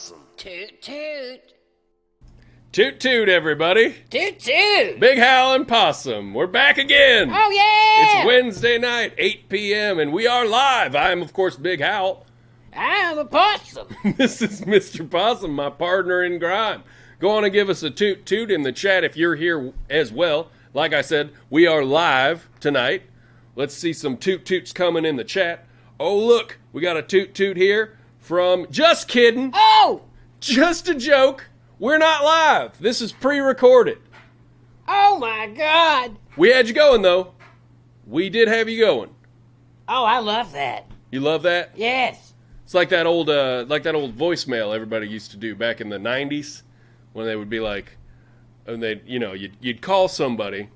Possum. Toot toot. Toot toot, everybody. Toot toot. Big Hal and Possum. We're back again. Oh, yeah. It's Wednesday night, 8 p.m., and we are live. I am, of course, Big Hal. I'm a possum. This is Mr. Possum, my partner in crime. Go on and give us a toot toot in the chat if you're here as well. Like I said, we are live tonight. Let's see some toot toots coming in the chat. Oh, look, we got a toot toot here from Just Kidding. Oh. Just a joke. We're not live. This is pre-recorded. Oh, my God. We had you going, though. We did have you going. Oh, I love that. You love that? Yes. It's like that old voicemail everybody used to do back in the 90s when they would be like, and they, you'd call somebody,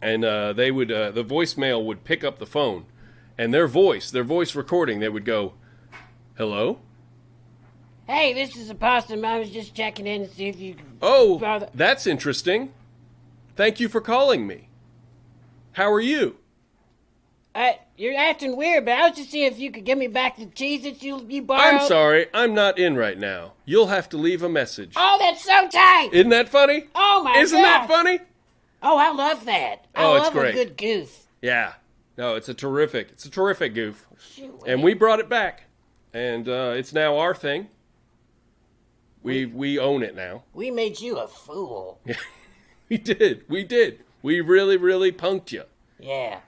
and they would the voicemail would pick up the phone, and their voice recording, they would go, "Hello? Hey, this is a possum. I was just checking in to see if you... Oh, that's interesting. Thank you for calling me. How are you?" You're acting weird, but I was just seeing if you could give me back the cheese that you borrowed. I'm sorry, I'm not in right now. You'll have to leave a message. Oh, that's so tight. Isn't that funny? Oh, my God. Isn't that funny? Oh, I love that. I Oh, it's love great. a good goof. Yeah. No, it's a terrific goof. Shoot, And we brought it back. And it's now our thing. We own it now. We made you a fool. We did. We really, really punked you. Yeah.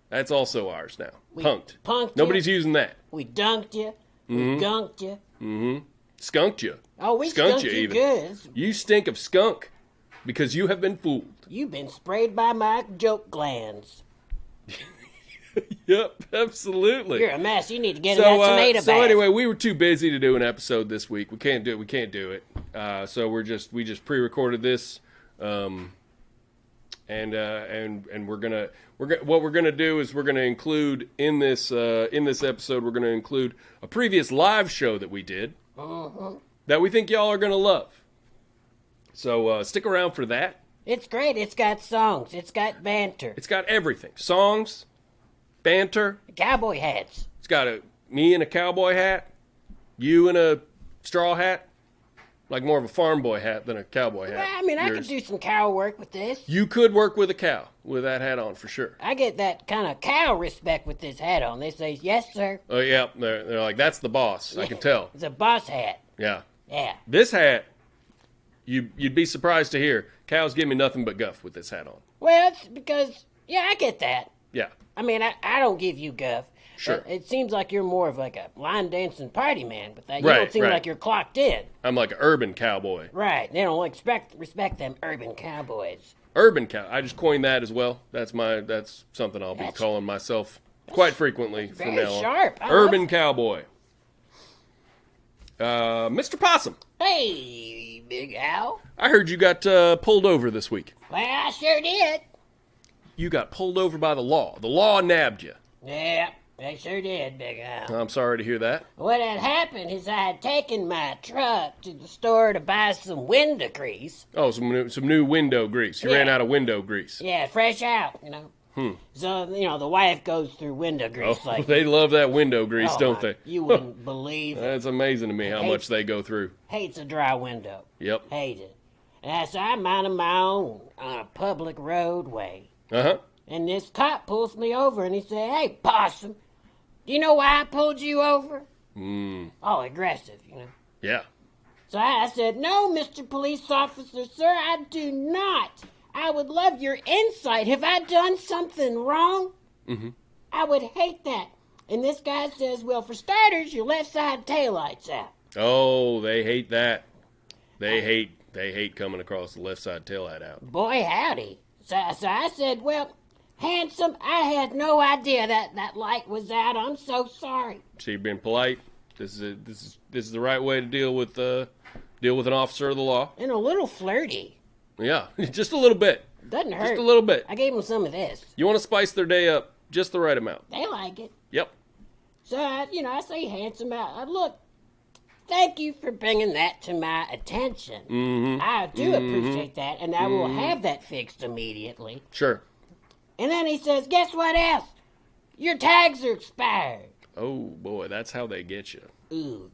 That's also ours now. We Punked. punked Nobody's you. using that. We dunked you. We gunked you. Skunked you. Oh, we Skunked skunked you you even. good. You stink of skunk because you have been fooled. You've been sprayed by my joke glands. Yep, absolutely. You're a mess. You need to get in that tomato bath. So anyway, we were too busy to do an episode this week. We can't do it. So we just pre-recorded this, and what we're gonna do is we're gonna include in this episode, we're gonna include a previous live show that we did that we think y'all are gonna love. So stick around for that. It's great. It's got songs. It's got banter. It's got everything: songs, banter. Cowboy hats. It's got me in a cowboy hat, you in a straw hat, like more of a farm boy hat than a cowboy hat. Well, I mean, I could do some cow work with this. You could work with a cow with that hat on for sure. I get that kind of cow respect with this hat on. They say, "Yes, sir." Oh yeah, they're like, that's the boss. I can tell. It's a boss hat. Yeah. Yeah. This hat, you'd be surprised to hear cows give me nothing but guff with this hat on. Well, it's because, yeah, I get that. Yeah. I mean, I don't give you guff. Sure. It seems like you're more of like a line dancing party man with that. You Right, don't seem right. like you're clocked in. I'm like an urban cowboy. Right. They don't respect them urban cowboys. Urban cow. I just coined that as well. That's something I'll be calling myself quite frequently from Very now on. sharp. Urban cowboy. Mr. Possum. Hey, Big Al. I heard you got pulled over this week. Well, I sure did. You got pulled over by the law. The law nabbed you. Yeah, I sure did, Big Al. I'm sorry to hear that. What had happened is I had taken my truck to the store to buy some window grease. Oh, some new window grease. You ran out of window grease. Yeah, fresh out, So, the wife goes through window grease Oh, like... they love that window grease, Oh, don't they? You wouldn't believe it. That's amazing to me how much they go through. Hates a dry window. Yep. Hate it. And so I'm minding my own on a public roadway. Uh-huh. And this cop pulls me over and he said, "Hey, Possum, do you know why I pulled you over?" Oh, aggressive, Yeah. So I said, "No, Mr. Police Officer, sir, I do not. I would love your insight. Have I done something wrong? I would hate that." And this guy says, "Well, for starters, your left side taillight's out." Oh, they hate that. They hate coming across the left side taillight out. Boy, howdy. So I said, "Well, handsome, I had no idea that light was out. I'm so sorry." So you've been polite. This is the right way to deal with an officer of the law. And a little flirty. Yeah, just a little bit. Doesn't hurt. Just a little bit. I gave them some of this. You want to spice their day up just the right amount. They like it. Yep. So, I say, "Handsome, look, thank you for bringing that to my attention. I do appreciate that, and I will have that fixed immediately." Sure. And then he says, "Guess what else? Your tags are expired." Oh, boy, that's how they get you. Ooh.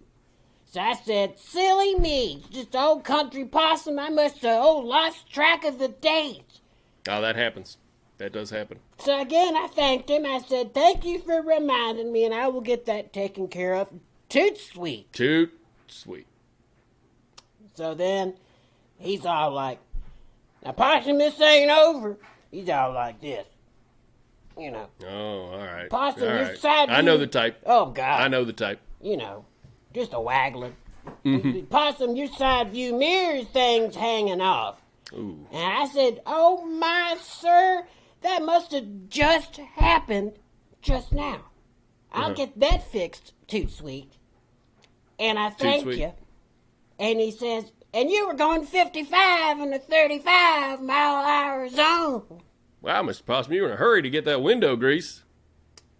So I said, silly me, just an old country possum. I must have lost track of the dates. Oh, that happens. That does happen. So again, I thanked him. I said, thank you for reminding me, and I will get that taken care of. Toot sweet. Toot sweet. So then he's all like, now, Possum, this ain't over. He's all like this. You know. Oh, all right. Possum, all your right. side I know view- the type. Oh, God. I know the type. You know, just a waggler. Possum, your side view mirror thing's hanging off. Ooh. And I said, oh, my sir, that must have just happened just now. I'll get that fixed, Toot Sweet. And I thank Sweet. you. And he says, and you were going 55 in a 35-mile-an-hour zone. Wow, Mr. Possum, you were in a hurry to get that window grease.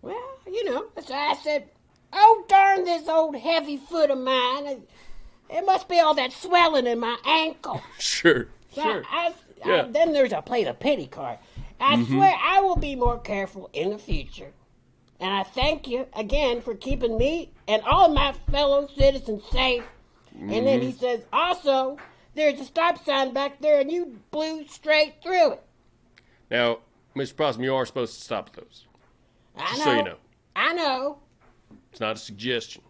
Well, you know, so I said, oh, darn this old heavy foot of mine. It must be all that swelling in my ankle. Sure. So Sure. I then there's a play the pity card. I swear I will be more careful in the future. And I thank you again for keeping me and all my fellow citizens safe. And then he says, also, there's a stop sign back there and you blew straight through it. Now, Mr. Possum, you are supposed to stop those. I Just know. so you know. I know. It's not a suggestion.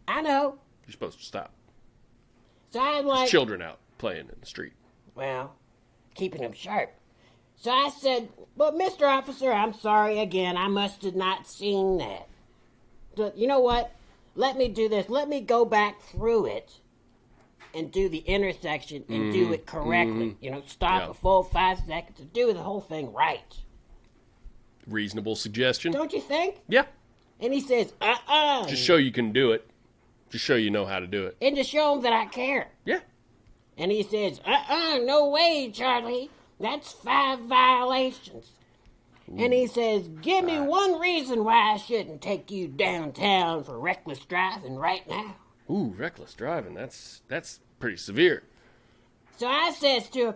I know. You're supposed to stop. So I'm like, Children out playing in the street. well, keeping him sharp. So I said, but Mr. Officer, I'm sorry again. I must have not seen that. But you know what? Let me do this. Let me go back through it and do the intersection and do it correctly. You know, stop Yeah. a full 5 seconds and do the whole thing right. Reasonable suggestion. Don't you think? Yeah. And he says, Just show you can do it. Just show you know how to do it. and to show him that I care. Yeah. And he says, no way, Charlie. That's 5 violations. And he says, give me one reason why I shouldn't take you downtown for reckless driving right now. Ooh, reckless driving. That's pretty severe. So I says to him,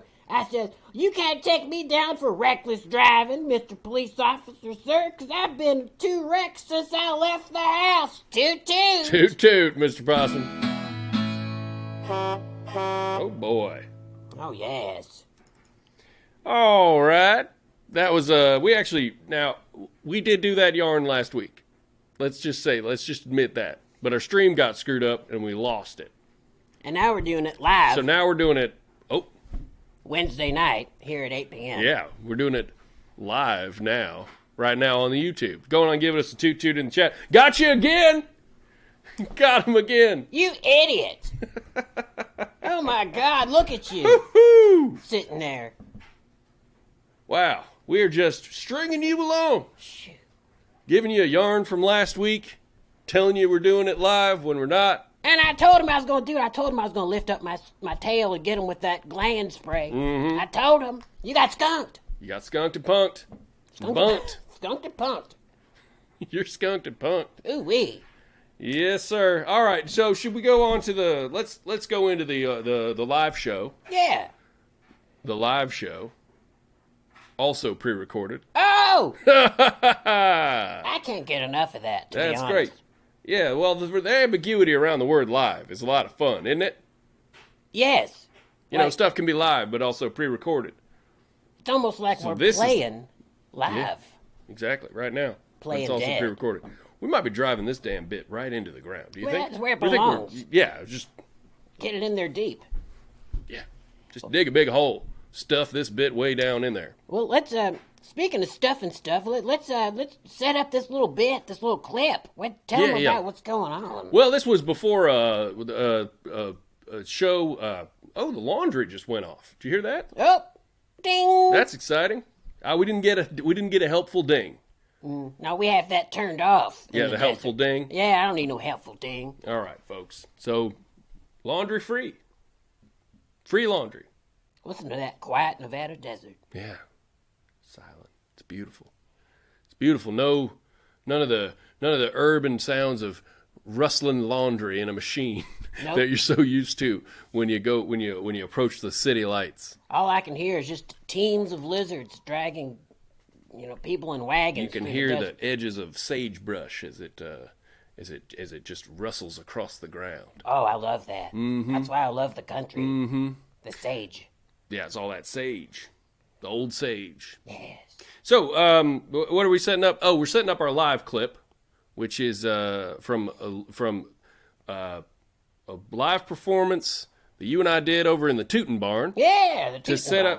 you can't take me down for reckless driving, Mr. Police Officer, sir, 'cause I've been in 2 wrecks since I left the house. Toot toot. Toot toot, Mr. Possum. Oh boy. Oh, yes. All right. That was we did do that yarn last week. Let's just admit that. But our stream got screwed up and we lost it. And now we're doing it live So now we're doing it. Wednesday night here at 8 p.m. Yeah, we're doing it live now. Right now on the YouTube. Go on and give us a toot toot in the chat. Got you again. Got him again. You idiot. Oh, my God. Look at you Woo-hoo. sitting there. Wow. We are just stringing you along. Shoot. Giving you a yarn from last week. Telling you we're doing it live when we're not. And I told him I was going to do it. I told him I was going to lift up my tail and get him with that gland spray. Mm-hmm. I told him, you got skunked. You got skunked and punked. Bunked. Skunked and punked. You're skunked and punked. Ooh-wee. Yes, sir. All right. So should we go on to the let's go into the live show. Yeah. The live show. Also pre-recorded. Oh! That's I can't get enough of that, to be honest. great. Yeah, well, the ambiguity around the word live is a lot of fun, isn't it? Yes. You know, Like, stuff can be live, but also pre-recorded. it's almost like So we're this is- playing live. Yeah. Exactly, right now. But Playing it's also dead. pre-recorded. We might be driving this damn bit right into the ground. Do you Well, think? that's where it You think we're- belongs. Yeah, just Get it in there deep. dig a big hole. Stuff this bit way down in there. Well, let's, speaking of stuff and stuff, let's set up this little bit, this little clip. Tell Yeah, them yeah. about what's going on. Well, this was before a show. The laundry just went off. Did you hear that? Oh, ding! That's exciting. We didn't get a helpful ding. No, we have that turned off. in Yeah, the helpful desert. ding. Yeah, I don't need no helpful ding. All right, folks. So, laundry free. Free laundry. Listen to that quiet Nevada desert. Yeah. Silent. It's beautiful. It's beautiful. None of the urban sounds of rustling laundry in a machine Nope. that you're so used to when you approach the city lights. All I can hear is just teams of lizards dragging, people in wagons. You can through hear the the desert. edges of sagebrush as it just rustles across the ground. Oh, I love that. Mm-hmm. That's why I love the country. Mm-hmm. The sage. Yeah, it's all that sage, the old sage. Yes. So, what are we setting up? Oh, we're setting up our live clip, which is from a live performance that you and I did over in the Tootin' Barn. Yeah, the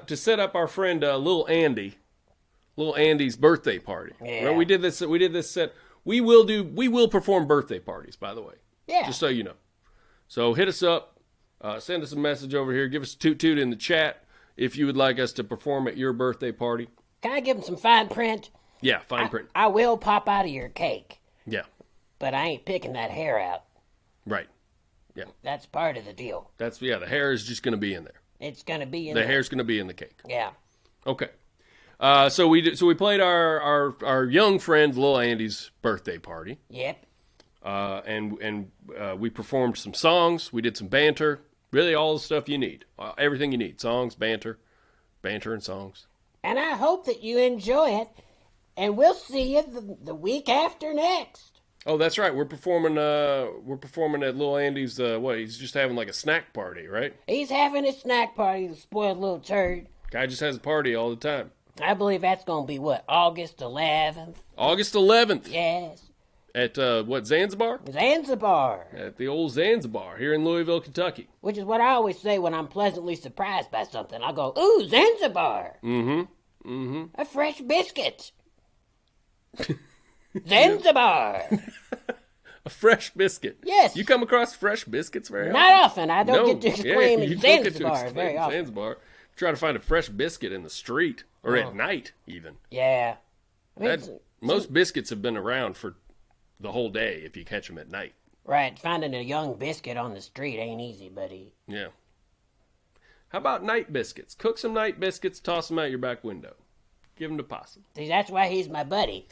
to set up our friend Little Andy's birthday party. Yeah. Right, we did this set. We will perform birthday parties, by the way. Yeah. Just so you know. So hit us up, send us a message over here, give us a toot in the chat if you would like us to perform at your birthday party. Can I give him some fine print? Yeah, fine print. I will pop out of your cake, Yeah. but I ain't picking that hair out. Right. Yeah. That's part of the deal. The hair is just going to be in there. It's gonna be in The there. hair's going to be in the cake. Yeah. Okay. So we played our young friend Lil Andy's birthday party. Yep. And we performed some songs. We did some banter. Really, all the stuff you need. Everything you need. Songs, banter, and songs. And I hope that you enjoy it. And we'll see you the week after next. Oh, that's right. We're performing at Lil Andy's. He's just having like a snack party, right? He's having a snack party, the spoiled little turd. Guy just has a party all the time. I believe that's going to be, August 11th? August 11th. Yes. At, Zanzibar? Zanzibar. At the old Zanzibar here in Louisville, Kentucky. Which is what I always say when I'm pleasantly surprised by something. I go, ooh, Zanzibar. Mm-hmm. Mm-hmm. A fresh biscuit. Zanzibar. A fresh biscuit. Yes. You come across fresh biscuits very often? Not often. I don't get to exclaim you don't get to Zanzibar exclaim very often. Zanzibar. Try to find a fresh biscuit in the street or at night even. Yeah. I mean, Most biscuits have been around for the whole day if you catch them at night. right. Finding a young biscuit on the street ain't easy, buddy. Yeah. How about night biscuits? Cook some night biscuits, toss them out your back window. Give them to Possum. See, that's why he's my buddy.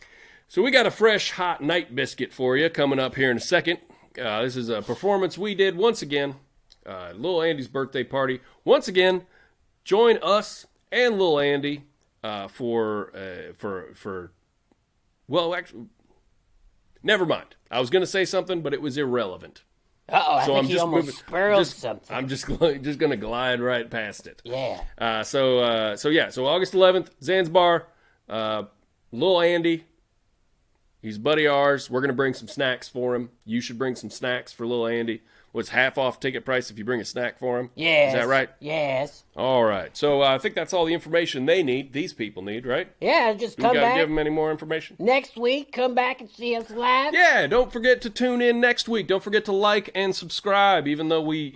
So we got a fresh, hot night biscuit for you coming up here in a second. This is a performance we did once again. Lil Andy's birthday party. Once again, join us and Lil Andy for actually, never mind. I was going to say something, but it was irrelevant. Uh-oh, I think he almost spurled something. I'm just going to glide right past it. Yeah. So August 11th, Zanzibar, Lil Andy. He's a buddy of ours. We're going to bring some snacks for him. You should bring some snacks for Lil Andy. What's half off ticket price if you bring a snack for him? Yes. Is that right? Yes. All right. So I think that's all the information these people need, right? Yeah, just We come got to back. give them any more information? Next week, come back and see us live. Yeah, don't forget to tune in next week. Don't forget to like and subscribe, even though we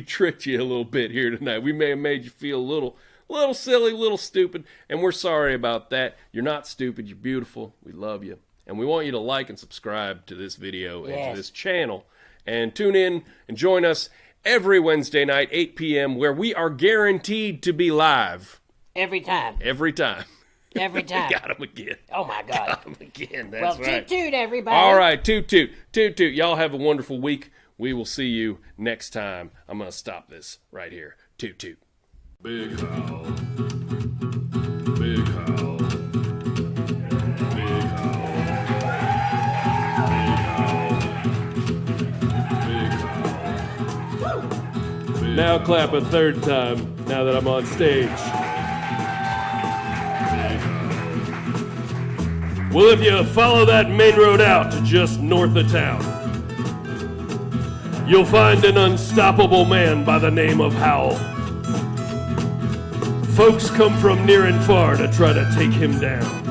tricked you a little bit here tonight. We may have made you feel a little silly, a little stupid, and we're sorry about that. You're not stupid. You're beautiful. We love you. And we want you to like and subscribe to this video and to this channel. And tune in and join us every Wednesday night, 8 p.m., where we are guaranteed to be live. Every time. Every time. Every time. Got him again. Oh, my God. Got him again. That's right. Toot, everybody. All right, toot, toot. Toot, toot. Y'all have a wonderful week. We will see you next time. I'm going to stop this right here. Toot, toot. Big Howl. Big Howl. Big Howl. Now clap a third time, now that I'm on stage. Well, if you follow that main road out to just north of town, you'll find an unstoppable man by the name of Howl. Folks come from near and far to try to take him down,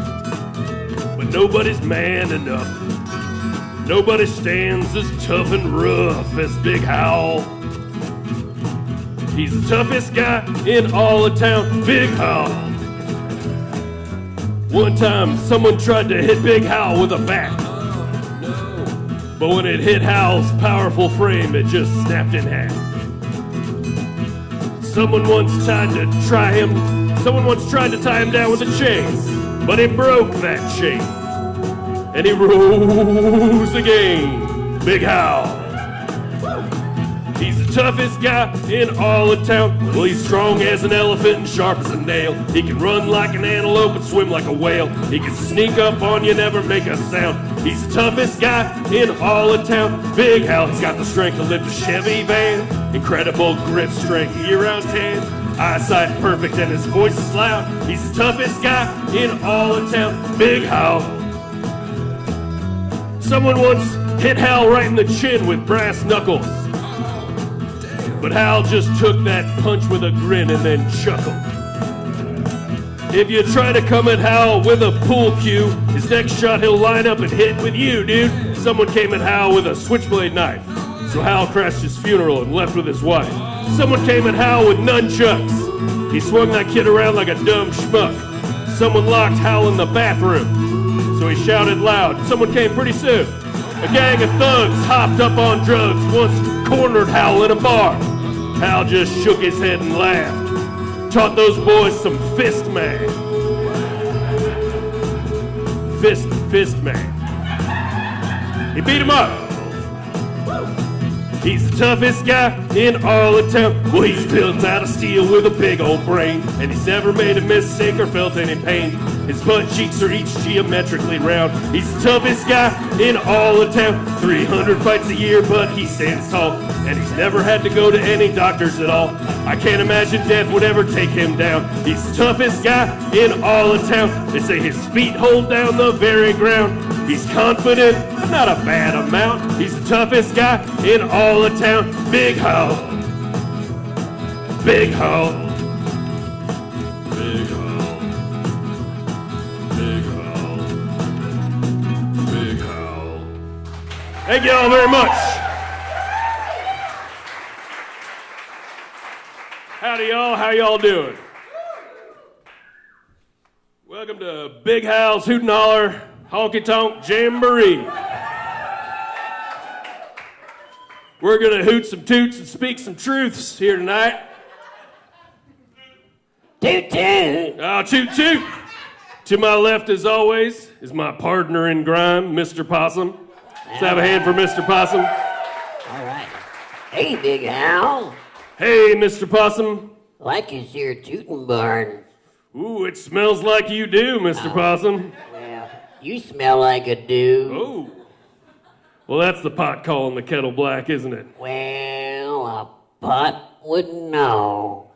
but nobody's man enough. Nobody stands as tough and rough as Big Howl. He's the toughest guy in all of town, Big Howl. One time, someone tried to hit Big Howl with a bat. But when it hit Howl's powerful frame, it just snapped in half. Someone once tried to tie him down with a chain, but he broke that chain. And he rose again, Big Howl. He's the toughest guy in all of town. Well, he's strong as an elephant and sharp as a nail. He can run like an antelope and swim like a whale. He can sneak up on you, never make a sound. He's the toughest guy in all of town. Big Hal, he's got the strength to lift a Chevy van. Incredible grip strength year-round tan. Eyesight perfect and his voice is loud. He's the toughest guy in all of town. Big Hal. Someone once hit Hal right in the chin with brass knuckles. But Hal just took that punch with a grin and then chuckled. If you try to come at Hal with a pool cue, his next shot he'll line up and hit with you, dude. Someone came at Hal with a switchblade knife, so Hal crashed his funeral and left with his wife. Someone came at Hal with nunchucks. He swung that kid around like a dumb schmuck. Someone locked Hal in the bathroom, so he shouted loud. Someone came pretty soon. A gang of thugs hopped up on drugs, once cornered Hal in a bar. Hal just shook his head and laughed. Taught those boys some fist man. Fist man. He beat him up. He's the toughest guy in all of town. Well, he's built out of steel with a big old brain, and he's never made a mistake or felt any pain. His butt cheeks are each geometrically round. He's the toughest guy in all of town. 300 fights a year, but he stands tall, and he's never had to go to any doctors at all. I can't imagine death would ever take him down. He's the toughest guy in all of town. They say his feet hold down the very ground. He's confident, but not a bad amount. He's the toughest guy in all of town. Big Hal. Big Hal. Big Hal. Big Hal. Big Hal. Thank you all very much. Howdy, y'all. How y'all doing? Welcome to Big Hal's Hoot and Holler Honky Tonk Jamboree. We're going to hoot some toots and speak some truths here tonight. Toot toot. Oh, toot toot. To my left, as always, is my partner in grime, Mr. Possum. Let's have a hand for Mr. Possum. All right. Hey, Big Hal. Hey, Mr. Possum. Like this here tootin' barn. Ooh, it smells like you do, Mr. Possum. Well, you smell like a dude. Oh. Well, that's the pot calling the kettle black, isn't it? Well, a pot wouldn't know.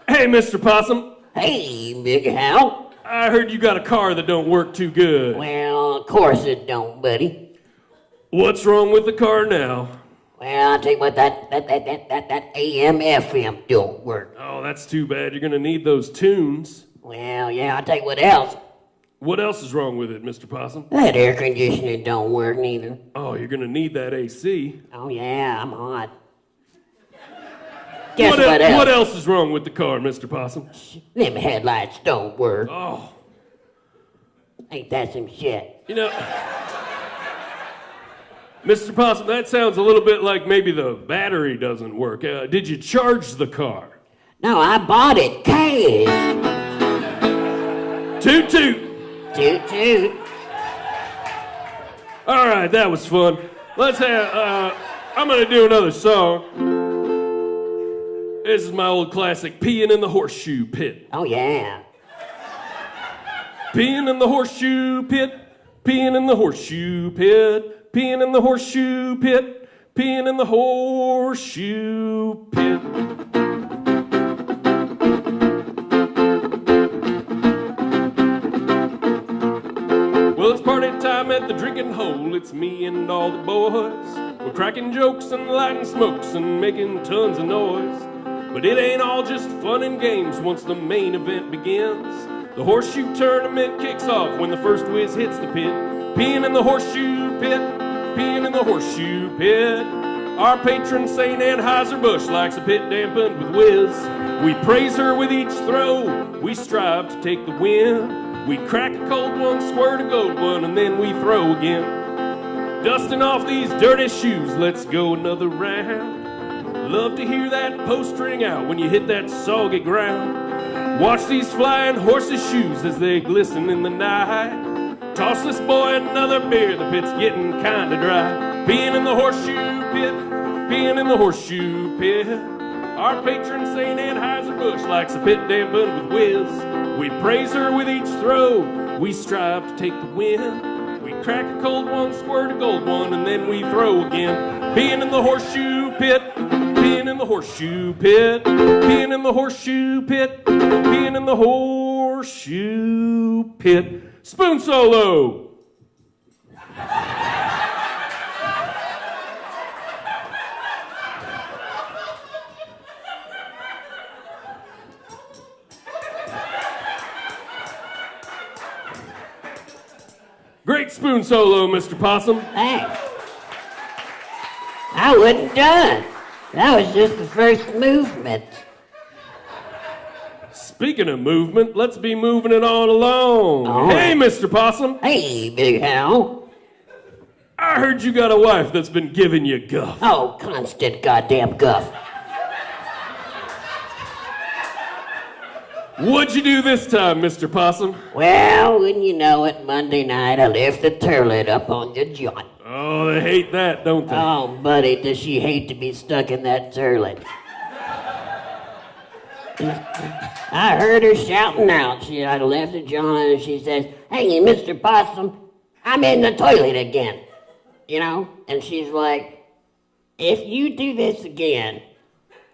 Hey, Mr. Possum. Hey, Big Hal. I heard you got a car that don't work too good. Well, of course it don't, buddy. What's wrong with the car now? Well, I'll tell you what, that AM FM don't work. Oh, that's too bad. You're going to need those tunes. Well, yeah, I'll tell you what else. What else is wrong with it, Mr. Possum? That air conditioner don't work neither. Oh, you're going to need that AC. Oh, yeah, I'm hot. Guess what else? What else is wrong with the car, Mr. Possum? Them headlights don't work. Oh. Ain't that some shit? You know, Mr. Possum, that sounds a little bit like maybe the battery doesn't work. Did you charge the car? No, I bought it cash. Toot toot. Toot toot. All right, that was fun. Let's have, I'm going to do another song. This is my old classic, Peeing in the Horseshoe Pit. Oh, yeah. Peeing in the horseshoe pit, peeing in the horseshoe pit, peeing in the horseshoe pit, peeing in the horseshoe pit. Well, it's party time at the drinking hole. It's me and all the boys. We're cracking jokes and lighting smokes and making tons of noise. But it ain't all just fun and games once the main event begins. The horseshoe tournament kicks off when the first whiz hits the pit. Peeing in the horseshoe pit, peeing in the horseshoe pit. Our patron St. Anheuser-Busch likes a pit dampened with whiz. We praise her with each throw, we strive to take the win. We crack a cold one, squirt a gold one, and then we throw again. Dusting off these dirty shoes, let's go another round. Love to hear that post ring out when you hit that soggy ground. Watch these flying horses' shoes as they glisten in the night. Toss this boy another beer, the pit's getting kinda dry. Peeing in the horseshoe pit, peeing in the horseshoe pit. Our patron St. Anheuser-Busch likes a pit dampened with whiz. We praise her with each throw, we strive to take the win. We crack a cold one, squirt a gold one, and then we throw again. Peeing in the horseshoe pit, peeing in the horseshoe pit, peeing in the horseshoe pit, peeing in the horseshoe pit. Spoon solo! Great spoon solo, Mr. Possum. Thanks. I wasn't done. That was just the first movement. Speaking of movement, let's be moving it on along. All Hey, right. Mr. Possum. Hey, Big Hal. I heard you got a wife that's been giving you guff. Oh, constant goddamn guff. What'd you do this time, Mr. Possum? Well, wouldn't you know it, Monday night I left the turlet up on the joint. Oh, they hate that, don't they? Oh, buddy, does she hate to be stuck in that turlet. I heard her shouting out. I left the joint and she says, "Hey, Mr. Possum, I'm in the toilet again." You know? And she's like, "If you do this again,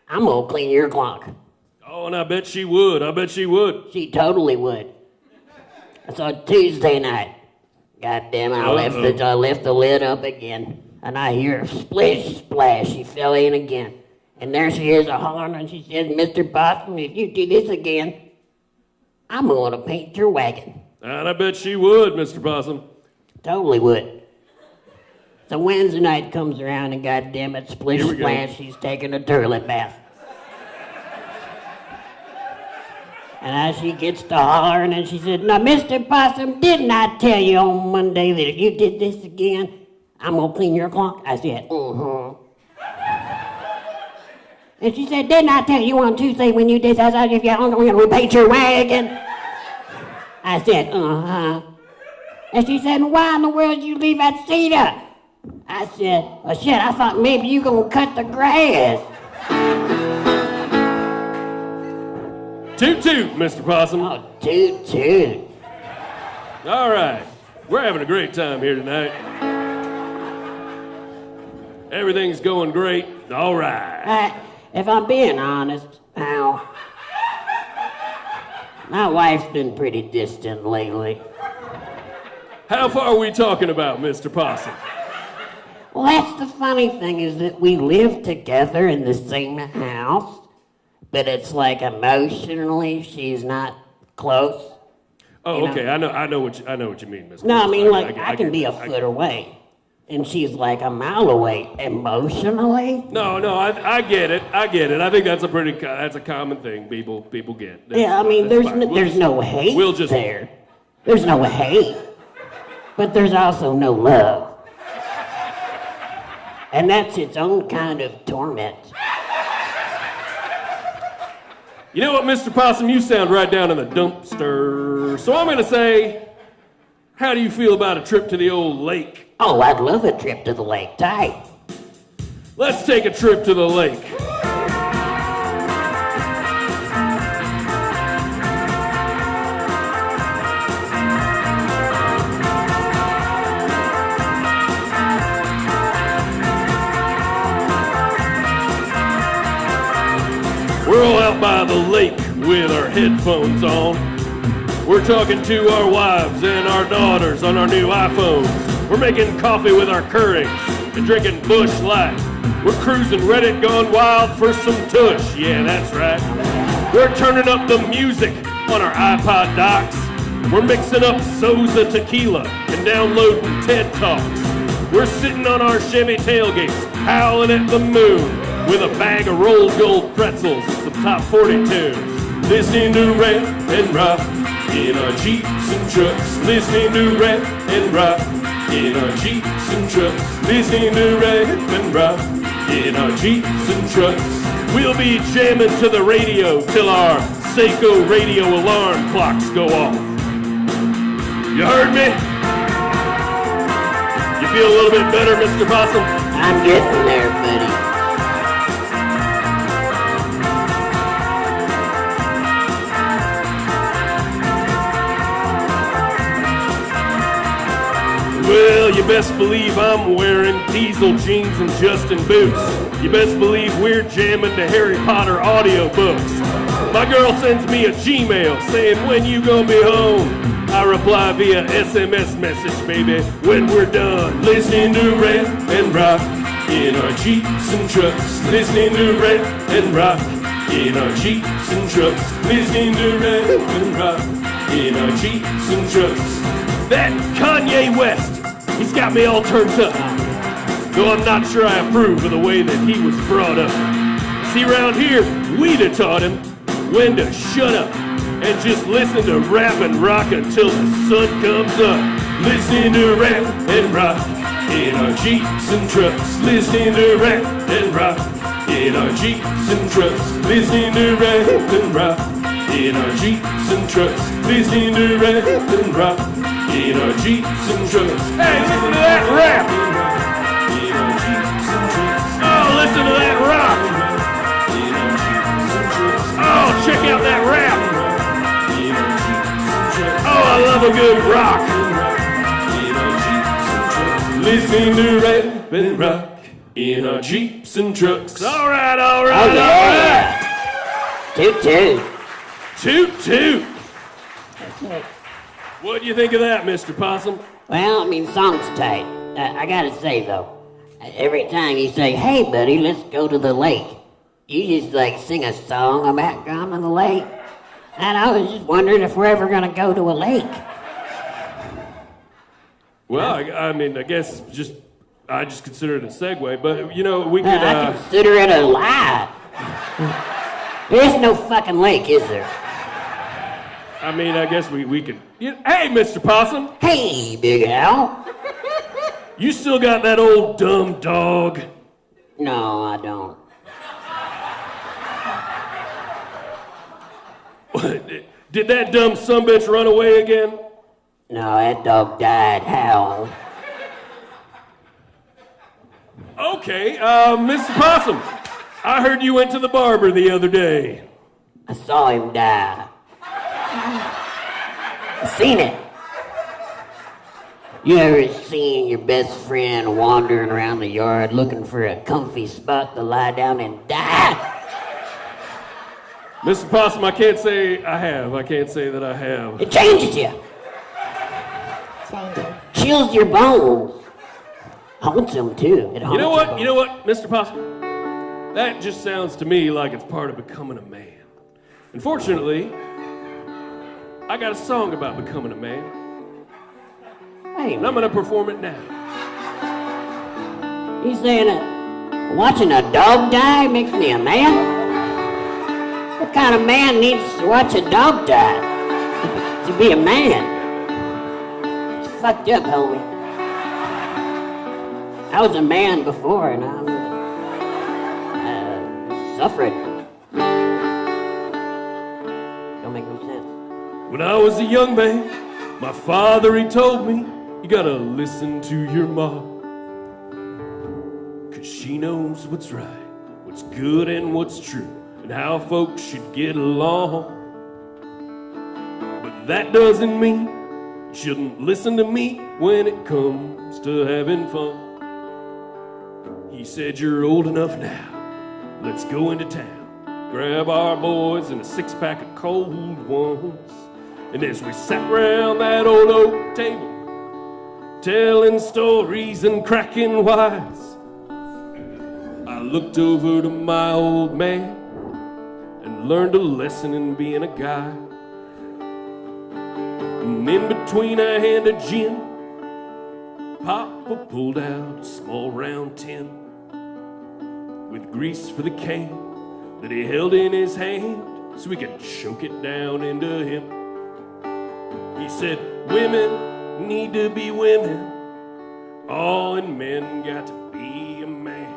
I'm gonna clean your clock." Oh, and I bet she would. I bet she would. She totally would. So Tuesday night, goddamn, I left the lid up again, and I hear a splish splash. She fell in again, and there she is a hollering, and she says, "Mr. Possum, if you do this again, I'm gonna paint your wagon." And I bet she would, Mr. Possum. Totally would. So Wednesday night comes around, and goddamn it, splish Here we go. splash, she's taking a toilet bath. And as she gets to hollering, and she said, "Now, Mr. Possum, didn't I tell you on Monday that if you did this again, I'm gonna clean your clock?" I said, "Mm-hmm." And she said, "Didn't I tell you on Tuesday when you did that, if you're gonna repaint your wagon?" I said, "Uh-huh." And she said, "Why in the world did you leave that seat up?" I said, "Well, shit, I thought maybe you gonna cut the grass." Toot toot, Mr. Possum. Oh, toot toot. All right. We're having a great time here tonight. Everything's going great. All right. If I'm being honest, Al, my wife's been pretty distant lately. How far are we talking about, Mr. Possum? Well, that's the funny thing is that we live together in the same house, but it's like emotionally she's not close. Oh, You know? okay. I know what you mean, Mr. No, I Possum. mean, like, I get can be it. a foot away, and she's like a mile away emotionally. No, I get it. I think that's a common thing people get. Yeah, I mean, That's there's fine. there's no hate we'll just- there. There's no hate, but there's also no love. And that's its own kind of torment. You know what, Mr. Possum? You sound right down in the dumpster. So I'm going to say, how do you feel about a trip to the old lake? Oh, I'd love a trip to the lake. Tight. Let's take a trip to the lake. We're all out by the lake with our headphones on. We're talking to our wives and our daughters on our new iPhones. We're making coffee with our Keurigs and drinking Busch Light. We're cruising Reddit, going wild for some tush. Yeah, that's right. We're turning up the music on our iPod docks. We're mixing up Sosa tequila and downloading TED Talks. We're sitting on our Chevy tailgates, howling at the moon with a bag of rolled gold pretzels and some top 40 tunes. Listening to rap and rock in our Jeeps and trucks. Listening to rap and rock in our Jeeps and trucks. Listening to rap and rock in our Jeeps and trucks. We'll be jamming to the radio till our Seiko radio alarm clocks go off. You heard me? You feel a little bit better, Mr. Possum? I'm getting there, buddy. Well, you best believe I'm wearing Diesel jeans and Justin boots. You best believe we're jamming to Harry Potter audiobooks. My girl sends me a Gmail saying, when you gonna be home? I reply via SMS message, baby, when we're done. Listening to rap and rock in our Jeeps and trucks. Listening to rap and rock in our Jeeps and trucks. Listening to rap and rock in our Jeeps and trucks. That Kanye West, he's got me all turned up. Though I'm not sure I approve of the way that he was brought up. See, around here, we'd have taught him when to shut up and just listen to rap and rock until the sun comes up. Listening to rap and rock in our Jeeps and trucks. Listening to rap and rock in our Jeeps and trucks. Listening to rap and rock in our Jeeps and trucks. Listening to rap and rock in our Jeeps and trucks. Hey, listen to that rap! In our Jeeps and trucks. Oh, listen to that rock! In our Jeeps and trucks. Oh, check out that rap! In our Jeeps and trucks. Oh, I love a good rock! In our Jeeps and trucks. Listening to rap and rock in our Jeeps and trucks. All right, all right, Oh, yeah. Toot toot. Toot toot! What do you think of that, Mr. Possum? Well, I mean, song's tight. I gotta say, though, every time you say, hey, buddy, let's go to the lake, you just, like, sing a song about going to the lake. And I was just wondering if we're ever gonna go to a lake. Well, I mean, I guess I just consider it a segue, but, you know, we could, I consider it a lie. There's no fucking lake, is there? I mean, I guess we could... Hey, Mr. Possum! Hey, Big Al. You still got that old dumb dog? No, I don't. Did that dumb sumbitch run away again? No, that dog died. How? Okay, Mr. Possum, I heard you went to the barber the other day. I saw him die. I seen it. You ever seen your best friend wandering around the yard looking for a comfy spot to lie down and die? Mr. Possum, I can't say I have. I can't say that I have. It changes you. Chills your bones. Haunts them too. It haunts You know your what? You know what, Mr. Possum? That just sounds to me like it's part of becoming a man. Unfortunately, I got a song about becoming a man, Hey, and I'm gonna perform it now. you saying that watching a dog die makes me a man? What kind of man needs to watch a dog die to be a man? It's fucked up, homie. I was a man before, and I'm suffering. Don't make no sense. When I was a young man, my father, he told me, you gotta listen to your mom. 'Cause she knows what's right, what's good and what's true, and how folks should get along. But that doesn't mean you shouldn't listen to me when it comes to having fun. He said, you're old enough now, let's go into town, grab our boys and a 6-pack of cold ones. And as we sat round that old oak table, telling stories and cracking wise, I looked over to my old man and learned a lesson in being a guy. And in between a hand of gin, Papa pulled out a small round tin with grease for the can that he held in his hand so we could choke it down into him. He said, women need to be women, oh, and men got to be a man.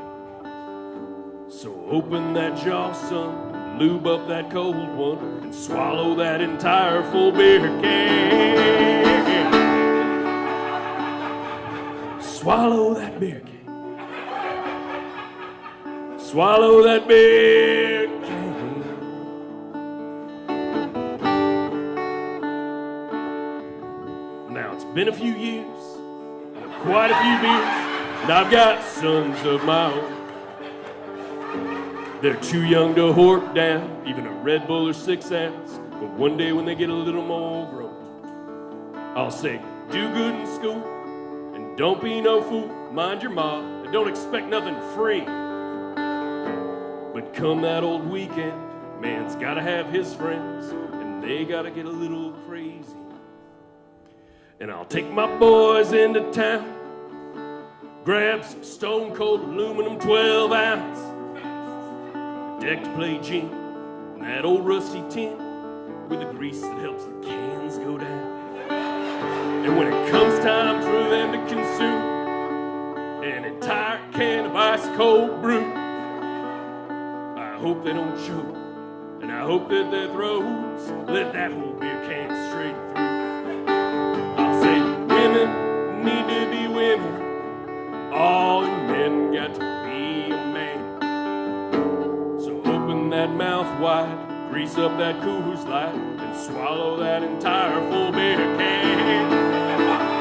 So open that jaw, son, and lube up that cold one, and swallow that entire full beer can. swallow that beer can. Swallow that beer can. Now it's been a few years, quite a few beers, and I've got sons of my own. They're too young to hork down even a Red Bull or 6 ounce, but one day when they get a little more grown, I'll say, do good in school, and don't be no fool, mind your ma, and don't expect nothing free. But come that old weekend, man's gotta have his friends, and they gotta get a little crazy. And I'll take my boys into town, grab some stone cold aluminum 12 ounce, a deck to play gin, and that old rusty tin with the grease that helps the cans go down. And when it comes time for them to consume an entire can of ice cold brew, I hope they don't choke, and I hope that their throats let that whole beer can straight through. I'll say women need to be women, all men got to be a man. So open that mouth wide, grease up that Coors Light, and swallow that entire full beer can.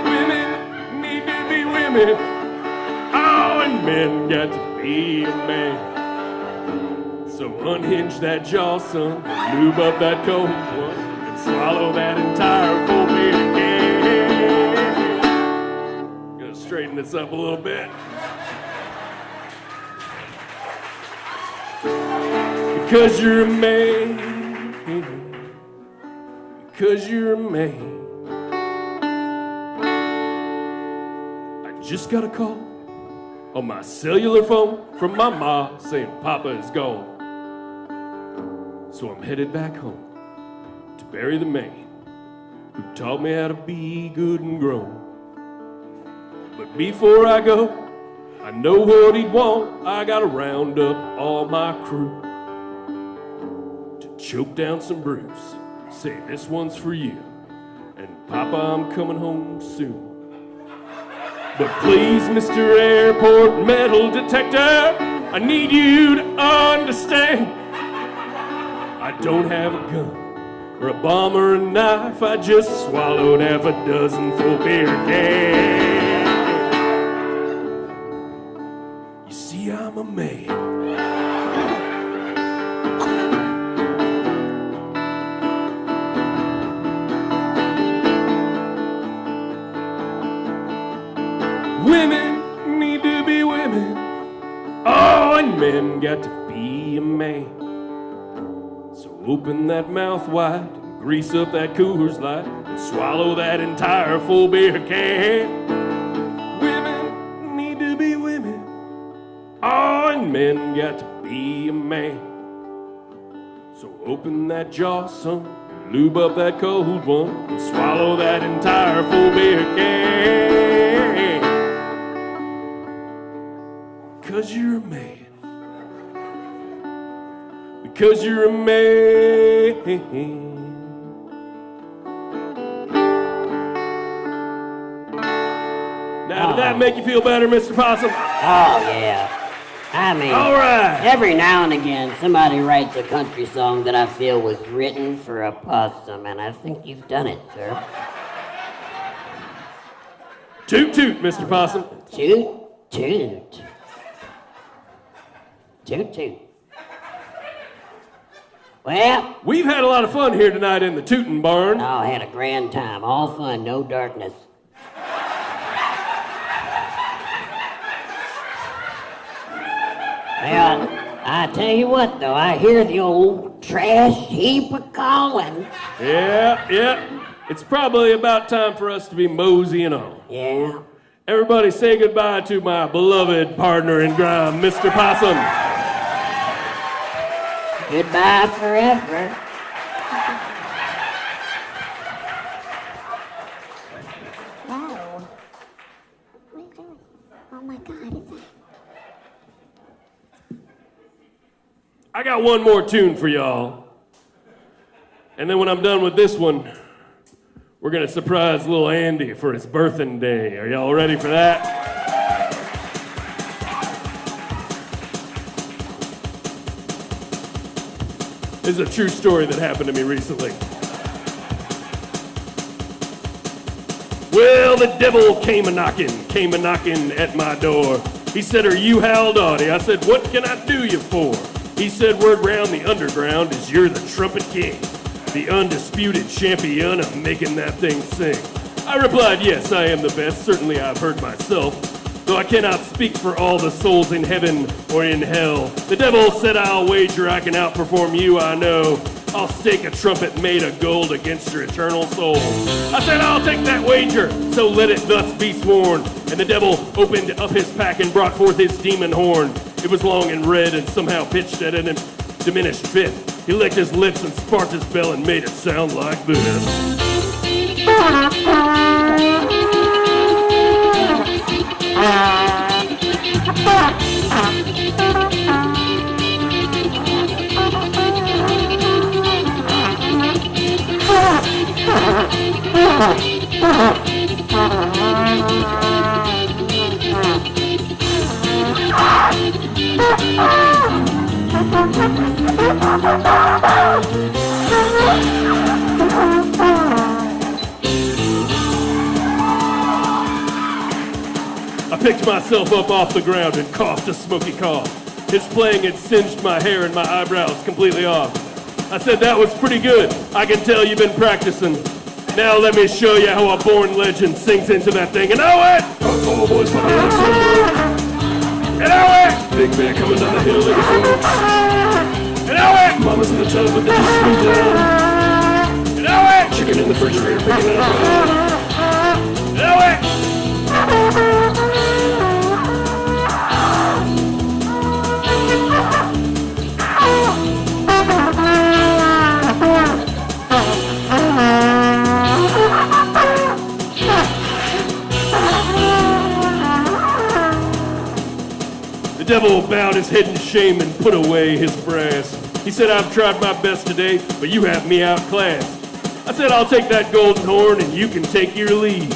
Women need to be women, all men got to be a man. So unhinge that jaw, son, lube up that cold one, and swallow that entire full beer can. Gonna straighten this up a little bit. Because you're a man, because you're a man. I just got a call on my cellular phone from my ma saying Papa is gone. So I'm headed back home to bury the man who taught me how to be good and grown. But before I go, I know what he'd want. I gotta round up all my crew to choke down some brews. Say, this one's for you, and Papa, I'm coming home soon. But please, Mr. Airport Metal Detector, I need you to understand, I don't have a gun or a bomb or a knife. I just swallowed half a dozen full beer cans. You see, I'm a man. Women need to be women. Oh, and men got to be a man. So open that mouth wide, and grease up that Coors Light, and swallow that entire full beer can. Women need to be women. Oh, and men got to be a man. So open that jaw, son, and lube up that cold one, and swallow that entire full beer can. 'Cause you're a man. Because you're a man. Now, did that make you feel better, Mr. Possum? Oh, yeah. I mean, all right. Every now and again, somebody writes a country song that I feel was written for a possum, and I think you've done it, sir. Toot toot, Mr. Possum. Toot toot. Toot toot. Well, we've had a lot of fun here tonight in the Tootin' Barn. Oh, I had a grand time. All fun, no darkness. Well, I tell you what, though, I hear the old trash heap a calling. Yeah. It's probably about time for us to be moseying on. Yeah. Everybody say goodbye to my beloved partner in crime, Mr. Possum. Goodbye forever. Wow. What are you doing? Oh my God, is that? I got one more tune for y'all. And then when I'm done with this one, we're gonna surprise little Andy for his birthday. Are y'all ready for that? This is a true story that happened to me recently. Well, the devil came a-knocking at my door. He said, "Are you Hal Dottie?" I said, "What can I do you for?" He said, "Word round the underground is you're the trumpet king, the undisputed champion of making that thing sing." I replied, "Yes, I am the best. Certainly I've heard myself, though I cannot speak for all the souls in heaven or in hell." The devil said, "I'll wager I can outperform you, I know. I'll stake a trumpet made of gold against your eternal soul." I said, "I'll take that wager, so let it thus be sworn." And the devil opened up his pack and brought forth his demon horn. It was long and red and somehow pitched at an diminished fifth. He licked his lips and sparked his bell and made it sound like this. I picked myself up off the ground and coughed a smoky cough. His playing had singed my hair and my eyebrows completely off. I said, "That was pretty good. I can tell you've been practicing. Now let me show you how a born legend sings into that thing." And oh it! Oh, boys, my and oh it! Big man coming down the hill like a fox. And oh it! Mama's in the tub with the screw down. And oh it! Chicken in the refrigerator picking it up. And oh it! The devil bowed his head in shame and put away his brass. He said, "I've tried my best today, but you have me outclassed." I said, "I'll take that golden horn and you can take your leave.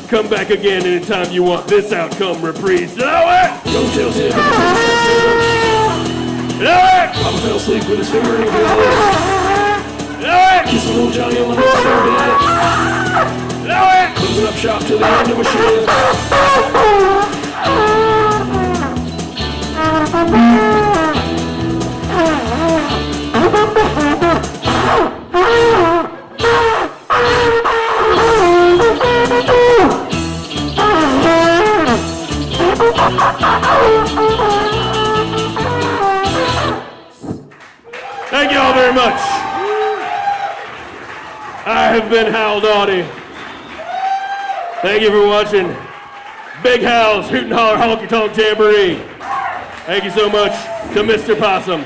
Come back again anytime you want this outcome reprised." You know what? Don't tell him. You know what? Papa fell asleep with his finger in his nose. You know what? Kissing little Johnny on the nose for a bit. You know what? Closing up shop till the end of a shift. Thank you all very much. I have been Hal Dottie. Thank you for watching Big Hal's Hoot and Holler Honky Tonk Jamboree. Thank you so much to Mr. Possum.